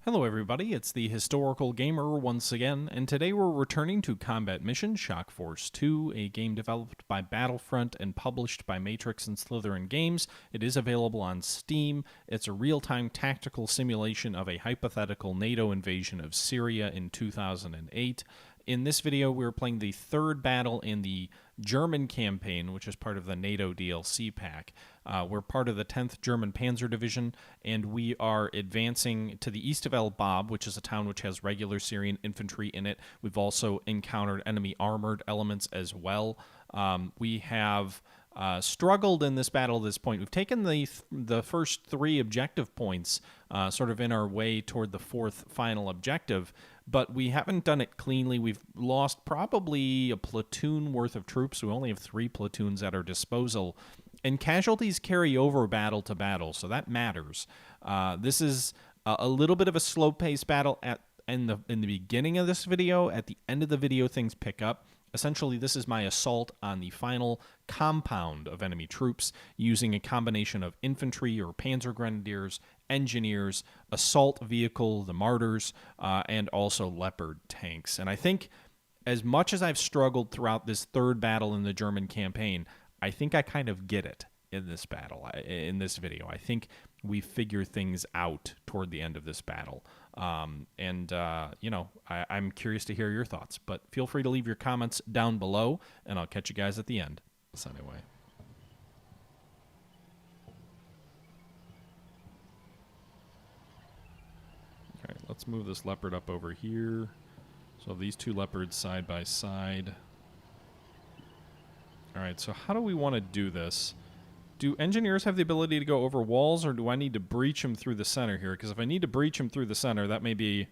Hello everybody, it's the Historical Gamer once again, and today we're returning to Combat Mission Shock Force 2, a game developed by Battlefront and published by Matrix and Slytherin Games. It is available on Steam. It's a real-time tactical simulation of a hypothetical NATO invasion of Syria in 2008. In this video, we're playing the third battle in the German campaign, which is part of the NATO DLC pack. We're part of the 10th German Panzer Division, and we are advancing to the east of El Bab, which is a town which has regular Syrian infantry in it. We've also encountered enemy armored elements as well. We have struggled in this battle at this point. We've taken the first three objective points sort of in our way toward the fourth final objective, but we haven't done it cleanly. We've lost probably a platoon worth of troops. We only have 3 platoons at our disposal, and casualties carry over battle to battle, so that matters. This is a little bit of a slow-paced battle in the beginning of this video. At the end of the video, things pick up. Essentially, this is my assault on the final compound of enemy troops using a combination of infantry or panzer grenadiers, engineers, assault vehicle, the martyrs, and also leopard tanks. And I think as much as I've struggled throughout this third battle in the German campaign, I think I kind of get it in this battle, in this video. I think we figure things out toward the end of this battle. You know, I'm curious to hear your thoughts, but feel free to leave your comments down below, and I'll catch you guys at the end. So anyway. All right, let's move this leopard up over here. So these 2 leopards side by side. All right, so how do we want to do this? Do engineers have the ability to go over walls, or do I need to breach them through the center here? Because if I need to breach them through the center, that may be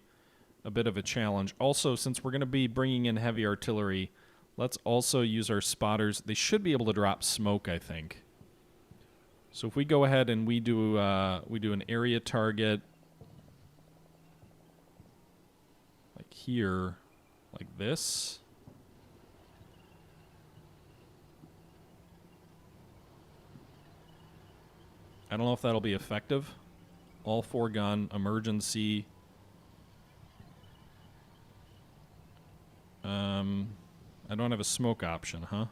a bit of a challenge. Also, since we're going to be bringing in heavy artillery, let's also use our spotters. They should be able to drop smoke, I think. So if we go ahead and we do an area target, like here, like this. I don't know if that'll be effective. All 4-gun, emergency. I don't have a smoke option, huh?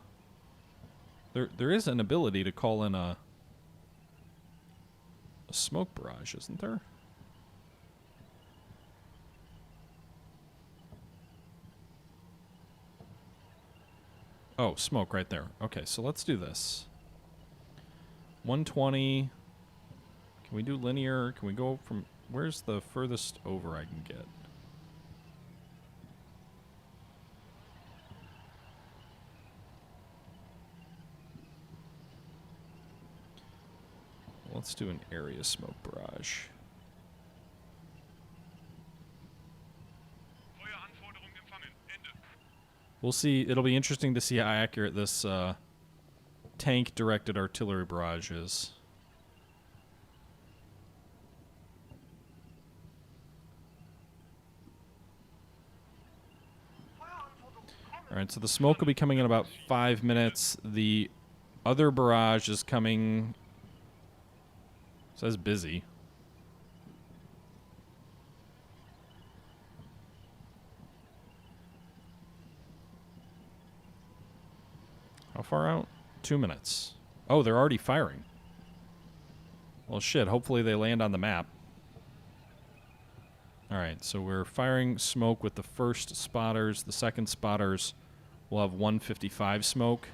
There is an ability to call in a smoke barrage, isn't there? Oh, smoke right there. Okay, so let's do this. 120... Can we do linear? Can we go from... Where's the furthest over I can get? Let's do an area smoke barrage. We'll see. It'll be interesting to see how accurate this tank-directed artillery barrage is. Alright, so the smoke will be coming in about 5 minutes. The other barrage is coming... It says busy. How far out? 2 minutes. Oh, they're already firing. Well, shit, hopefully they land on the map. Alright, so we're firing smoke with the first spotters. The second spotters will have 155 smoke.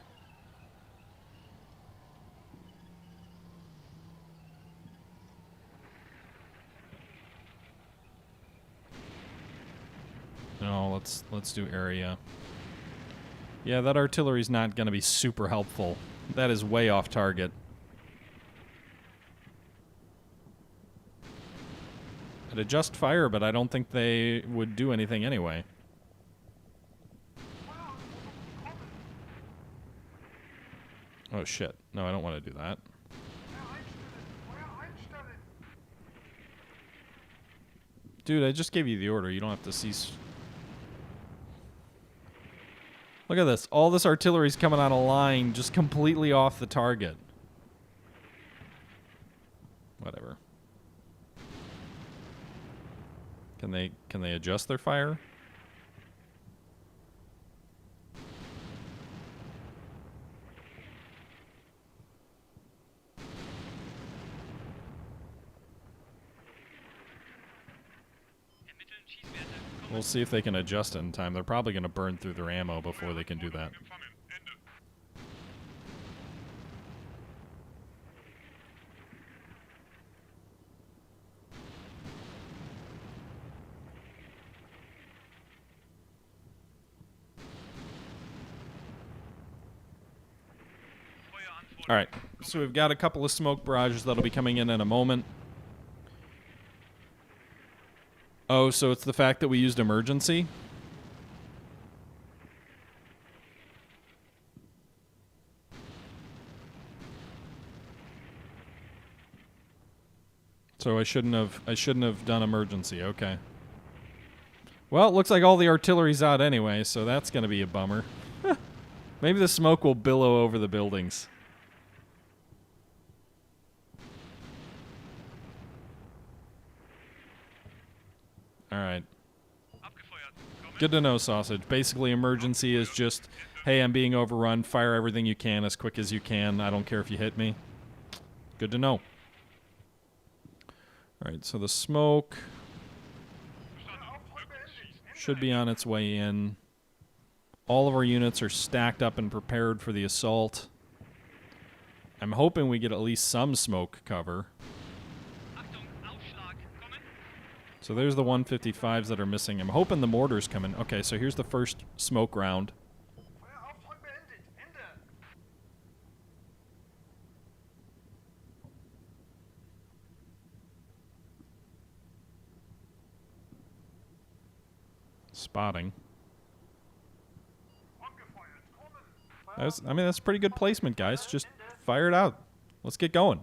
No, let's do area. Yeah, that artillery's not going to be super helpful. That is way off target. I'd adjust fire, but I don't think they would do anything anyway. Oh shit. No, I don't want to do that. Dude, I just gave you the order. You don't have to cease. Look at this. All this artillery's coming on a line just completely off the target. Whatever. Can they adjust their fire? We'll see if they can adjust it in time. They're probably going to burn through their ammo before they can do that. Alright, so we've got a couple of smoke barrages that'll be coming in a moment. Oh, so it's the fact that we used emergency? So I shouldn't have done emergency, okay. Well, it looks like all the artillery's out anyway, so that's gonna be a bummer. Maybe the smoke will billow over the buildings. Alright. Good to know, Sausage. Basically, emergency is just, hey, I'm being overrun, fire everything you can as quick as you can. I don't care if you hit me. Good to know. Alright, so the smoke should be on its way in. All of our units are stacked up and prepared for the assault. I'm hoping we get at least some smoke cover. So there's the 155s that are missing. I'm hoping the mortars come in. Okay, so here's the first smoke round. Spotting. That's pretty good placement, guys. Just fire it out. Let's get going.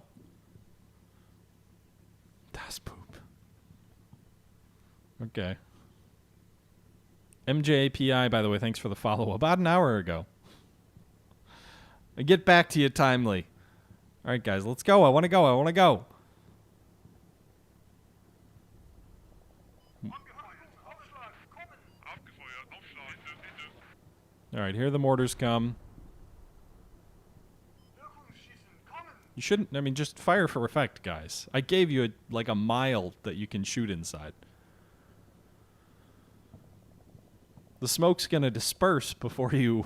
That's poop. Okay. MJAPI, by the way, thanks for the follow. About an hour ago. I get back to you timely. All right, guys, let's go. I want to go. All right, here the mortars come. You shouldn't, just fire for effect, guys. I gave you like a mile that you can shoot inside. The smoke's gonna disperse before you...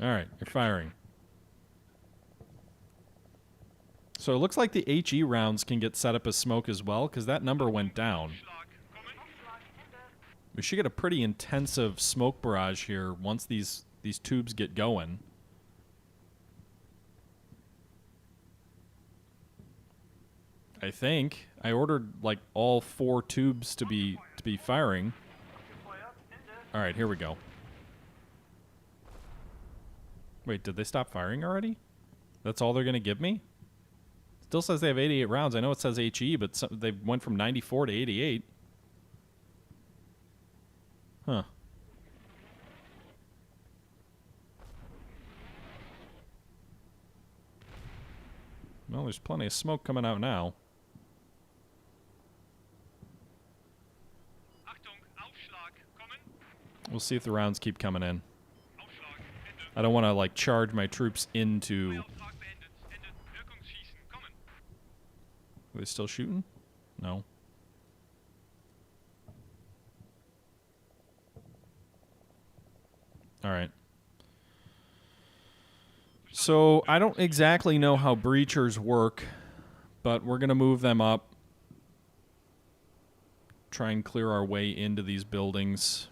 Alright, you're firing. So it looks like the HE rounds can get set up as smoke as well, because that number went down. We should get a pretty intensive smoke barrage here once these tubes get going. I think I ordered like all 4 tubes to be firing. All right, here we go. Wait, did they stop firing already? That's all they're gonna give me? Still says they have 88 rounds. I know it says HE, but they went from 94 to 88. Huh. Well, there's plenty of smoke coming out now. We'll see if the rounds keep coming in. I don't want to, like, charge my troops into... Are they still shooting? No. Alright. So, I don't exactly know how breachers work, but we're going to move them up. Try and clear our way into these buildings.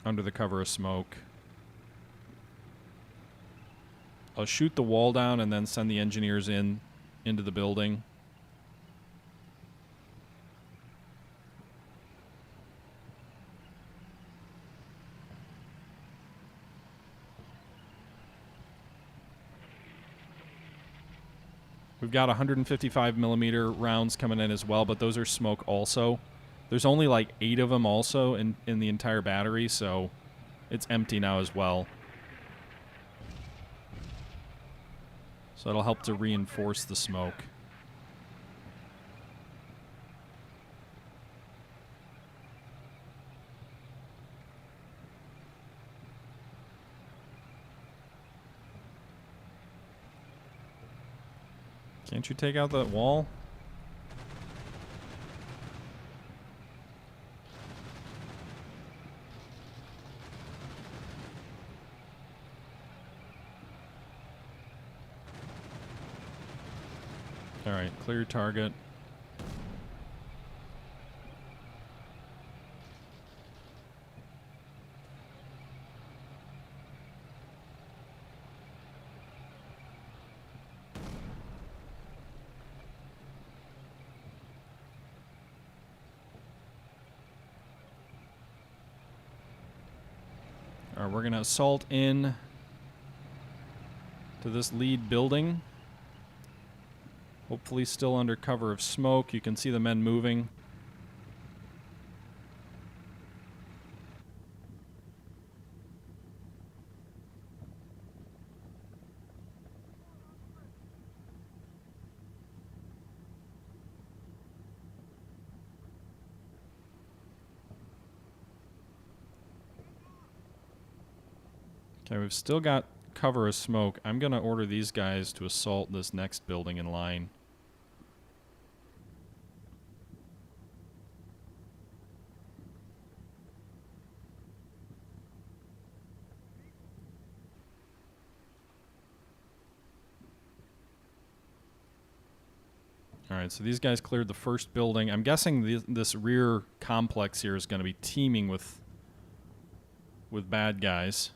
Under the cover of smoke. I'll shoot the wall down and then send the engineers into the building. We've got 155 millimeter rounds coming in as well, but those are smoke also. There's only like 8 of them also in the entire battery, so it's empty now as well. So it'll help to reinforce the smoke. Can't you take out that wall? Alright, clear target. Alright, we're gonna assault in to this lead building. Hopefully still under cover of smoke. You can see the men moving. Okay, we've still got cover of smoke. I'm gonna order these guys to assault this next building in line. Alright, so these guys cleared the first building. I'm guessing this rear complex here is going to be teeming with bad guys.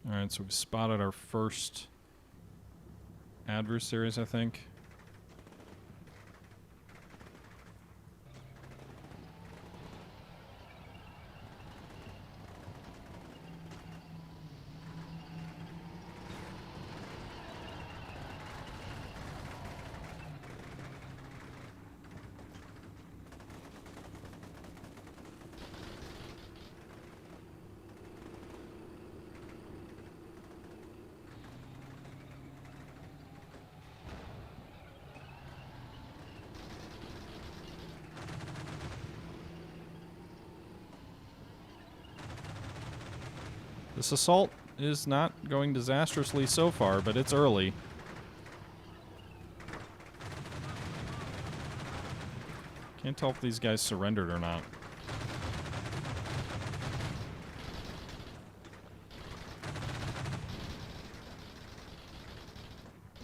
Alright, so we've spotted our first adversaries, I think. This assault is not going disastrously so far, but it's early. Can't tell if these guys surrendered or not.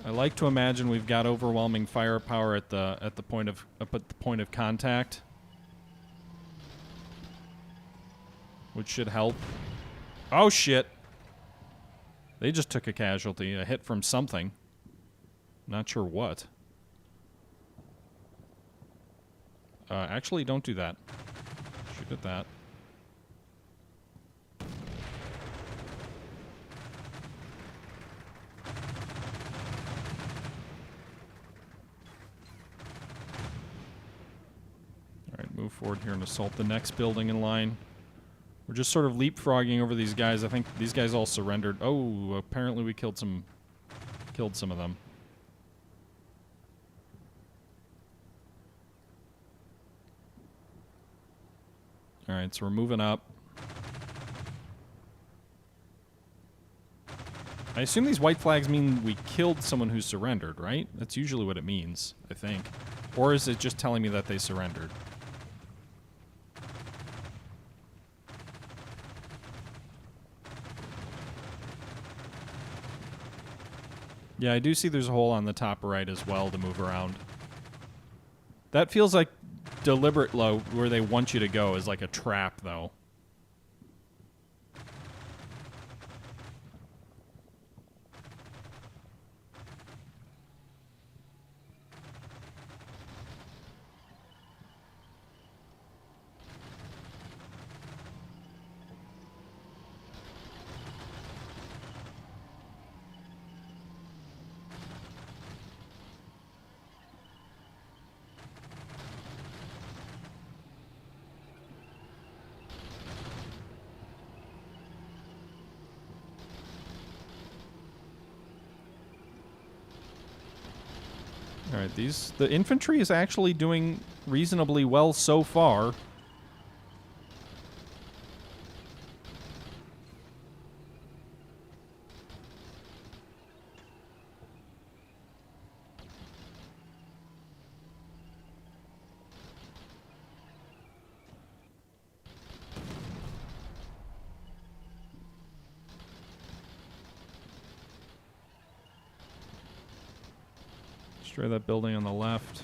I like to imagine we've got overwhelming firepower at the point of contact, which should help. Oh shit! They just took a casualty, a hit from something. Not sure what. Actually, don't do that. Shoot at that. Alright, move forward here and assault the next building in line. We're just sort of leapfrogging over these guys. I think these guys all surrendered. Oh, apparently we killed some of them. Alright, so we're moving up. I assume these white flags mean we killed someone who surrendered, right? That's usually what it means, I think. Or is it just telling me that they surrendered? Yeah, I do see there's a hole on the top right as well to move around. That feels like deliberate low, where they want you to go, is like a trap, though. All right, the infantry is actually doing reasonably well so far. Destroy that building on the left.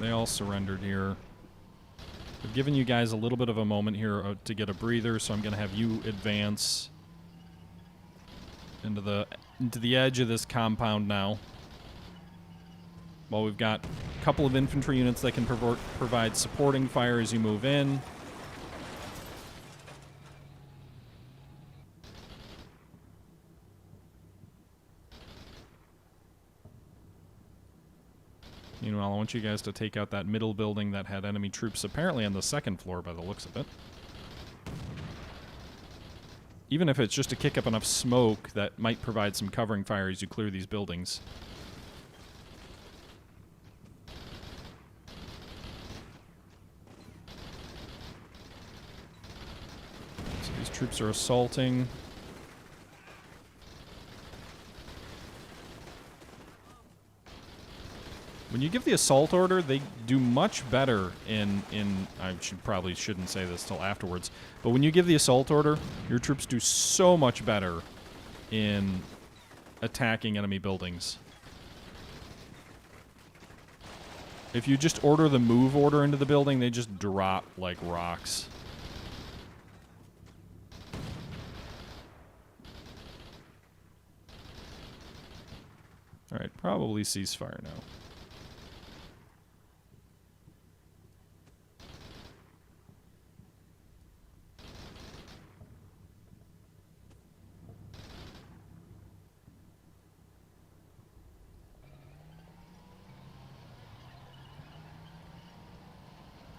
They all surrendered here. I've given you guys a little bit of a moment here to get a breather, so I'm going to have you advance into the edge of this compound now. Well, we've got a couple of infantry units that can provide supporting fire as you move in. Meanwhile, I want you guys to take out that middle building that had enemy troops apparently on the second floor by the looks of it. Even if it's just to kick up enough smoke that might provide some covering fire as you clear these buildings. So these troops are assaulting. When you give the assault order, they do much better in I probably shouldn't say this till afterwards, but when you give the assault order, your troops do so much better in attacking enemy buildings. If you just order the move order into the building, they just drop like rocks. All right, probably ceasefire now.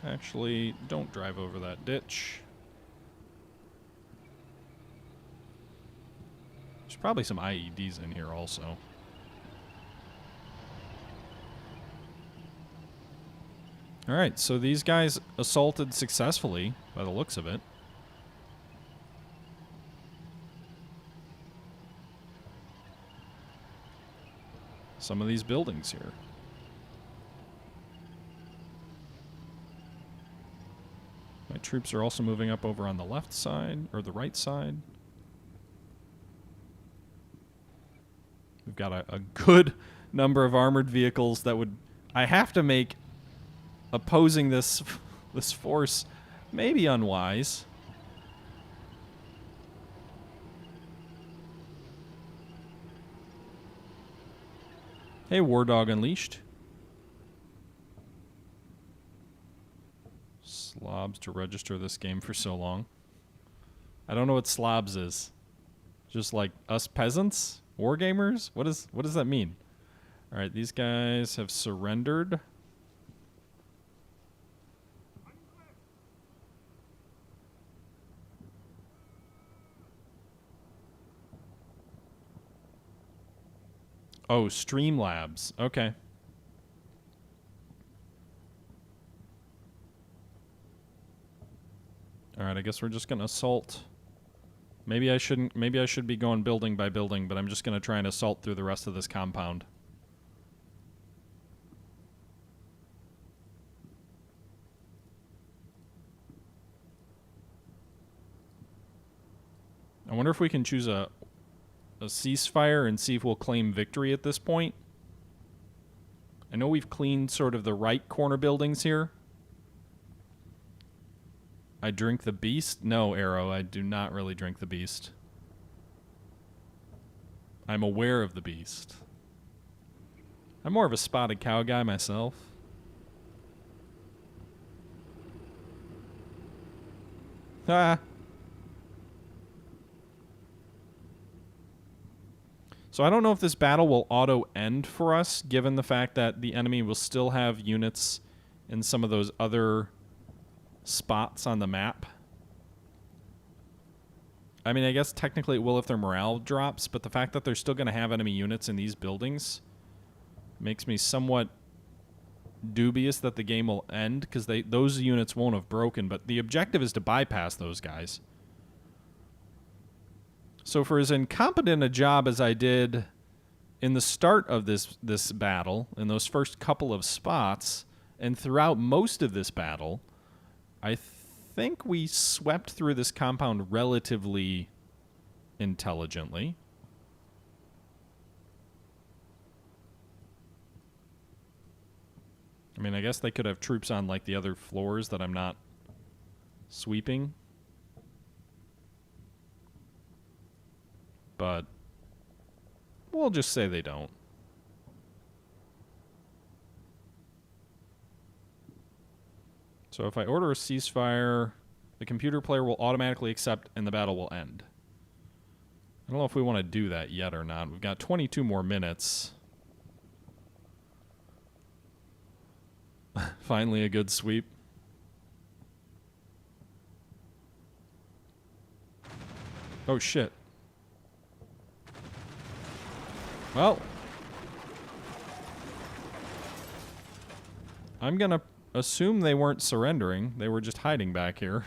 Actually, don't drive over that ditch. There's probably some IEDs in here also. Alright, so these guys assaulted successfully, by the looks of it. Some of these buildings here. My troops are also moving up over on the left side, or the right side. We've got a good number of armored vehicles that would... I have to make opposing this force maybe unwise. Hey, War Dog Unleashed. Slobs to register this game for so long. I don't know what slobs is. Just like us peasants? Wargamers? What does that mean? Alright, these guys have surrendered. Oh, Streamlabs. Okay. Alright, I guess we're just gonna assault. Maybe I should be going building by building, but I'm just gonna try and assault through the rest of this compound. I wonder if we can choose a ceasefire and see if we'll claim victory at this point. I know we've cleaned sort of the right corner buildings here. I drink the beast? No, Arrow, I do not really drink the beast. I'm aware of the beast. I'm more of a spotted cow guy myself. Ah. So I don't know if this battle will auto-end for us, given the fact that the enemy will still have units in some of those other spots on the map. I mean, I guess technically it will if their morale drops, but the fact that they're still going to have enemy units in these buildings makes me somewhat dubious that the game will end, because those units won't have broken, but the objective is to bypass those guys. So for as incompetent a job as I did in the start of this battle, in those first couple of spots, and throughout most of this battle, I think we swept through this compound relatively intelligently. I mean, I guess they could have troops on, like, the other floors that I'm not sweeping. But we'll just say they don't. So if I order a ceasefire, the computer player will automatically accept and the battle will end. I don't know if we want to do that yet or not. We've got 22 more minutes. Finally a good sweep. Oh shit. Well, I'm gonna assume they weren't surrendering. They were just hiding back here.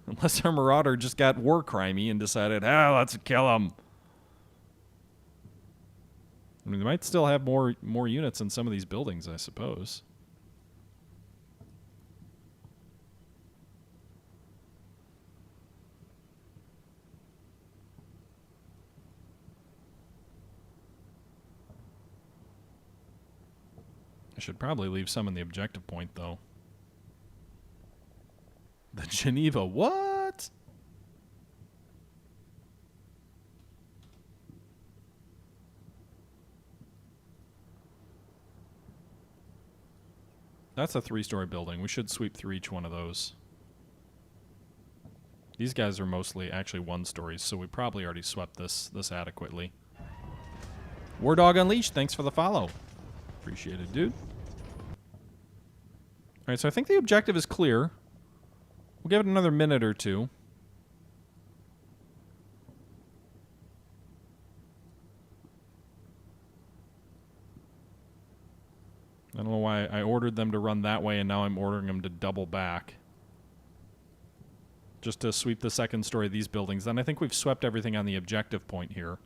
Unless our Marauder just got war crimey and decided, let's kill them. I mean, they might still have more units in some of these buildings, I suppose. I should probably leave some in the objective point, though. The Geneva, what? That's a 3-story building. We should sweep through each one of those. These guys are mostly actually 1-stories, so we probably already swept this adequately. War Dog Unleashed, thanks for the follow. Appreciate it, dude. Alright, so I think the objective is clear. We'll give it another minute or two. I don't know why I ordered them to run that way and now I'm ordering them to double back. Just to sweep the 2nd story of these buildings. Then I think we've swept everything on the objective point here.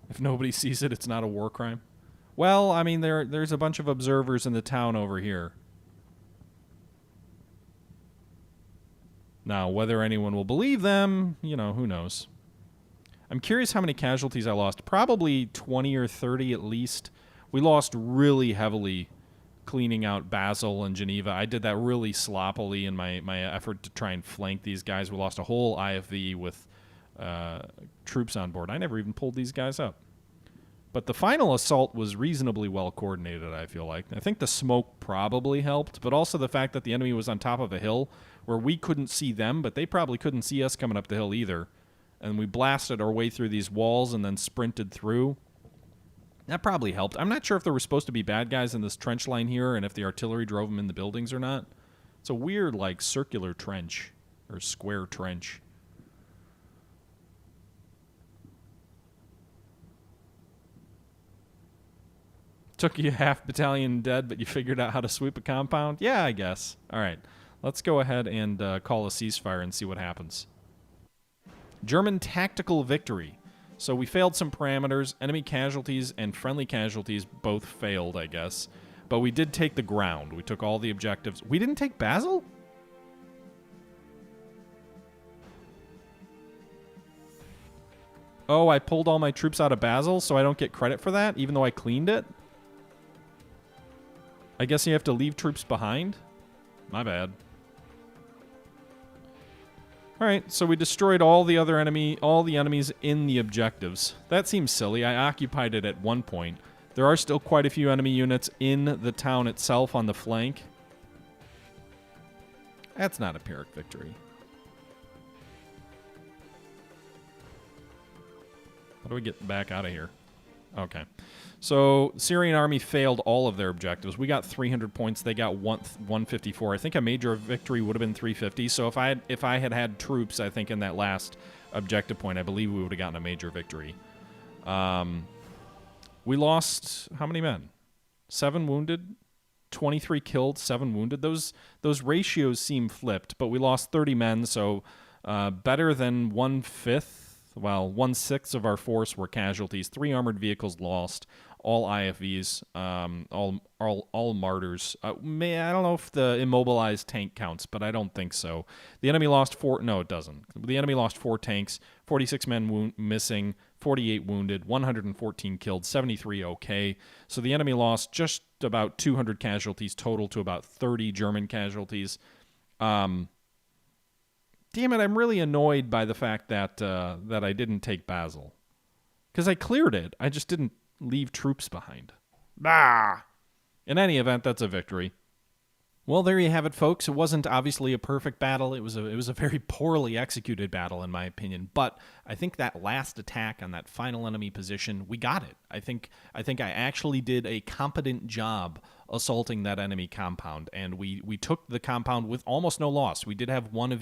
If nobody sees it, it's not a war crime. Well, I mean, there's a bunch of observers in the town over here. Now, whether anyone will believe them, you know, who knows. I'm curious how many casualties I lost. Probably 20 or 30 at least. We lost really heavily cleaning out Basel and Geneva. I did that really sloppily in my effort to try and flank these guys. We lost a whole IFV with troops on board. I never even pulled these guys up. But the final assault was reasonably well coordinated, I feel like. I think the smoke probably helped, but also the fact that the enemy was on top of a hill where we couldn't see them, but they probably couldn't see us coming up the hill either. And we blasted our way through these walls and then sprinted through. That probably helped. I'm not sure if there were supposed to be bad guys in this trench line here and if the artillery drove them in the buildings or not. It's a weird, like, circular trench or square trench. Took you half battalion dead, but you figured out how to sweep a compound? Yeah, I guess. All right. Let's go ahead and call a ceasefire and see what happens. German tactical victory. So we failed some parameters. Enemy casualties and friendly casualties both failed, I guess. But we did take the ground. We took all the objectives. We didn't take Basel? Oh, I pulled all my troops out of Basel, so I don't get credit for that, even though I cleaned it? I guess you have to leave troops behind? My bad. Alright, so we destroyed all the enemies in the objectives. That seems silly. I occupied it at one point. There are still quite a few enemy units in the town itself on the flank. That's not a Pyrrhic victory. do we get back out of here? Okay. So Syrian Army failed all of their objectives. We got 300 points. They got 154. I think a major victory would have been 350. So if I had troops, I think in that last objective point, I believe we would have gotten a major victory. We lost how many men? 7 wounded, 23 killed, 7 wounded. Those ratios seem flipped, but we lost 30 men, so better than 1/5. Well, 1/6 of our force were casualties. 3 armored vehicles lost. All IFVs, all martyrs. I don't know if the immobilized tank counts, but I don't think so. The enemy lost 4. No, it doesn't. The enemy lost 4 tanks, 46 men missing, 48 wounded, 114 killed, 73 okay. So the enemy lost just about 200 casualties total to about 30 German casualties. Damn it! I'm really annoyed by the fact that that I didn't take Basel, because I cleared it. I just didn't leave troops behind. In any event, that's a victory. Well, there you have it, folks. It wasn't obviously a perfect battle. It was a very poorly executed battle, in my opinion. But I think that last attack on that final enemy position, we got it. I think I actually did a competent job assaulting that enemy compound, and we took the compound with almost no loss. We did have one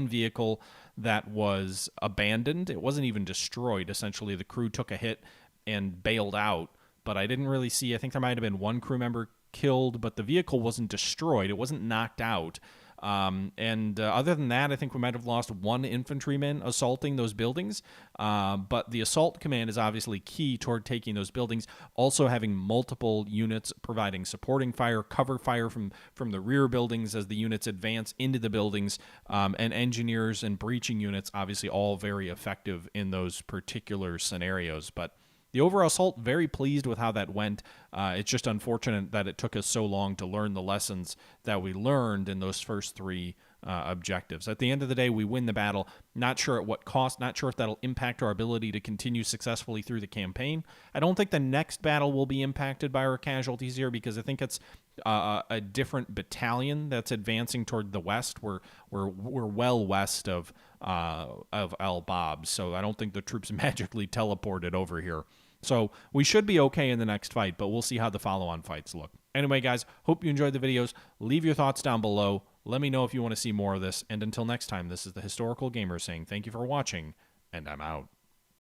vehicle that was abandoned. It wasn't even destroyed. Essentially, the crew took a hit and bailed out, but I didn't really see. I think there might have been one crew member killed, but the vehicle wasn't destroyed. It wasn't knocked out. Other than that, I think we might have lost 1 infantryman assaulting those buildings. But the assault command is obviously key toward taking those buildings. Also having multiple units providing supporting fire, cover fire from the rear buildings as the units advance into the buildings, and engineers and breaching units, obviously all very effective in those particular scenarios. But the overall assault, very pleased with how that went. It's just unfortunate that it took us so long to learn the lessons that we learned in those first 3 objectives. At the end of the day, we win the battle. Not sure at what cost, not sure if that'll impact our ability to continue successfully through the campaign. I don't think the next battle will be impacted by our casualties here, because I think it's a different battalion that's advancing toward the west. We're well west of El Bab, so I don't think the troops magically teleported over here. So we should be okay in the next fight, but we'll see how the follow-on fights look. Anyway, guys, hope you enjoyed the videos. Leave your thoughts down below. Let me know if you want to see more of this. And until next time, this is the Historical Gamer saying thank you for watching, and I'm out.